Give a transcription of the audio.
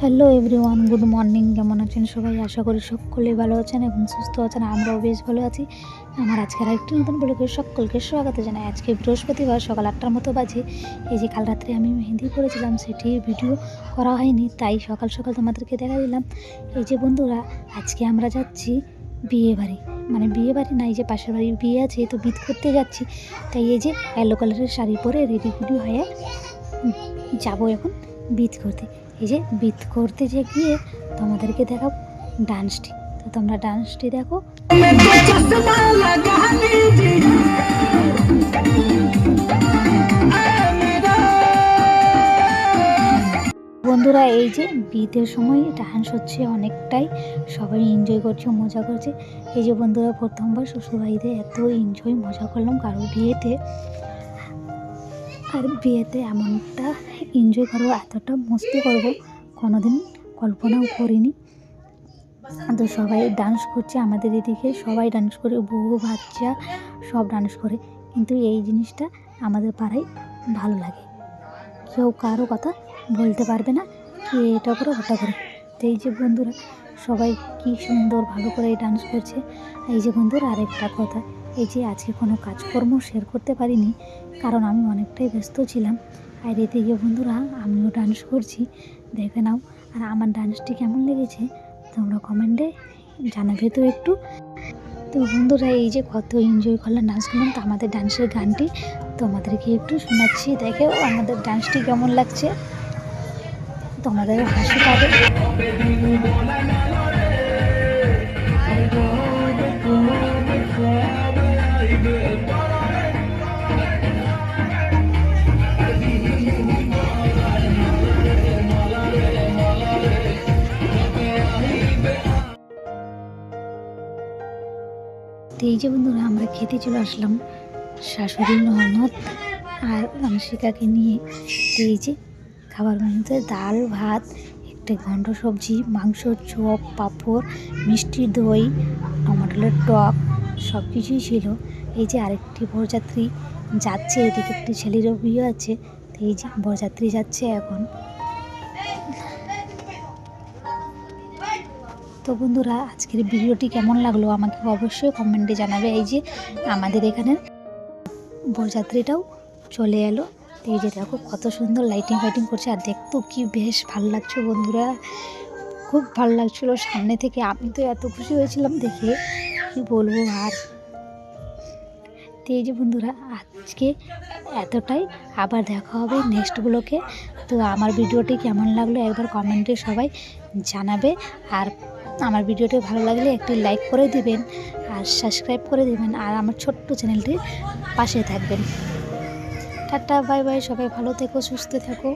Hello everyone, good morning. কেমন আছেন সবাই? আশা করি সকলেই ভালো আছেন এবং সুস্থ আছেন। আমরাও বেশ ভালো আছি। আমার আজকের আরেকটি নতুন ব্লগে সকলকে স্বাগত জানাই। আজকে বৃহস্পতিবার সকাল 8টার মতো বাজে। এই যে কাল রাত্রে আমি মেহেন্দি করেছিলাম, সেটি ভিডিও করা হয়নি, তাই সকাল সকাল তোমাদেরকে দেখা দিলাম। এই যে বন্ধুরা, আজকে আমরা যাচ্ছি বিয়ে বাড়ি, মানে বিয়ে বাড়ি না, এই যে পাশের বাড়ির বিয়ে আছে, তো বিয়ে করতে যাচ্ছি। তাই এই যে ইয়েলো কালারের শাড়ি পরে রেডি হয়ে যাবো এখন বিয়ে করতে। এই যে বিট করতে যে গিয়ে তোমাদেরকে দেখাবো ডান্সটি, তো তোমরা ডান্সটি দেখো। বন্ধুরা, এই যে বিয়ের সময় ডান্স হচ্ছে অনেকটাই, সবাই এনজয় করছে, মজা করছে। এই যে বন্ধুরা, প্রথমবার শ্বশুরবাড়িতে এত এনজয় মজা করলাম কারো বিয়েতে, আর বিয়েতে এমনটা এনজয় করবো, এতটা মস্তি করবো কোনোদিন কল্পনাও করিনি। তো সবাই ডান্স করছে আমাদের এদিকে, সবাই ডান্স করে, বউ বাচ্চা সব ডান্স করে। কিন্তু এই জিনিসটা আমাদের পাড়ায় ভালো লাগে, কেউ কারো কথা বলতে পারবে না কি এটা করে ওটা করে। তো এই যে বন্ধুরা, সবাই কি সুন্দর ভালো করে ডান্স করছে। এই যে বন্ধুরা, আরেকটা কথা, এই যে আজকে কোনো কাজকর্ম শেয়ার করতে পারিনি কারণ আমি অনেকটাই ব্যস্ত ছিলাম। আর এদিকে বন্ধুরা, আমিও ডান্স করছি, দেখে নাও। আর আমার ডান্সটি কেমন লেগেছে তোমরা কমেন্টে জানাবে তো একটু। তো বন্ধুরা, এই যে কত এনজয় করলাম, ডান্স করলাম, তো আমাদের ডান্সের গানটি তোমাদেরকে একটু শোনাচ্ছি, দেখো আমাদের ডান্সটি কেমন লাগছে, তোমাদের হাসি পাবে। তো এই যে বন্ধুরা, আমরা খেতে চলে আসলাম শাশুড়ি, ননদ আর মানসিকাকে নিয়ে। তো এই যে খাবার মেনুতে ডাল, ভাত, একটা ঘন্ট সবজি, মাংস, চপ, পাঁপড়, মিষ্টি দই, টমেটোর টক, সব কিছুই ছিল। এই যে আরেকটি বরযাত্রী যাচ্ছে, এদিকে একটি ছেলেরও বিয়ে আছে। তো এই যে বরযাত্রী যাচ্ছে এখন। তো বন্ধুরা, আজকের ভিডিওটি কেমন লাগলো আমাকে অবশ্যই কমেন্টে জানাবে। এই যে আমাদের এখানে বরযাত্রীটাও চলে এলো। এই যে দেখো কত সুন্দর লাইটিং ফাইটিং করছে, আর দেখতেও কি বেশ ভালো লাগছে বন্ধুরা, খুব ভালো লাগছিলো সামনে থেকে। আমি তো এত খুশি হয়েছিলাম দেখে, কি বলবো আর। তো এই যে বন্ধুরা, আজকে এতটাই, আবার দেখা হবে নেক্সট ব্লগে। তো আমার ভিডিওটি কেমন লাগলো একবার কমেন্টে সবাই জানাবে। আর আমার ভিডিওটি ভালো লাগলে একটি লাইক করে দিবেন আর সাবস্ক্রাইব করে দিবেন, আর আমার ছোট্ট চ্যানেলটির পাশে থাকবেন। টাটা, বাই বাই, সবাই ভালো থেকো, সুস্থ থেকো।